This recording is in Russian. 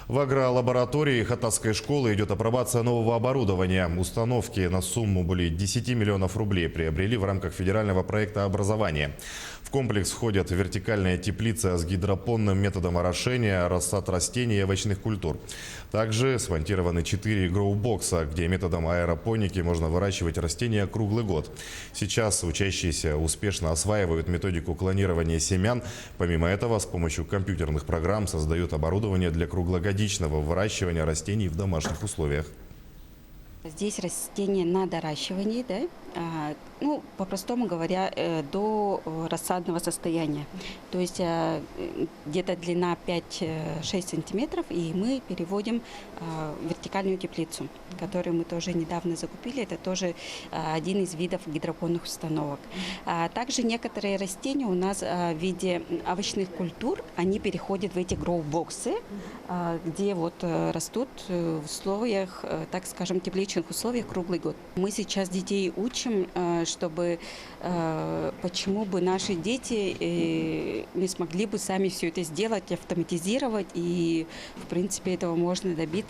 В агролаборатории Хатасской школы идет апробация нового оборудования. Установки на сумму более 10 миллионов рублей приобрели в рамках федерального проекта образования. В комплекс входят вертикальная теплица с гидропонным методом орошения, рассад растений и овощных культур. Также смонтированы 4 гроубокса, где методом аэропоники можно выращивать растения круглый год. Сейчас учащиеся успешно осваивают методику клонирования семян. Помимо этого, с помощью компьютерных программ создают оборудование для круглогодичного выращивания растений в домашних условиях. Здесь растения на доращивании, да? По-простому говоря, до рассадного состояния. То есть где-то длина 5-6 сантиметров, и мы переводим в вертикальную теплицу, которую мы тоже недавно закупили. Это тоже один из видов гидропонных установок. Также некоторые растения у нас в виде овощных культур, они переходят в эти гроу-боксы, где вот растут в условиях, так скажем, тепличных условиях круглый год. Мы сейчас детей учим, чтобы почему бы наши дети не смогли бы сами все это сделать, автоматизировать, и в принципе этого можно добиться.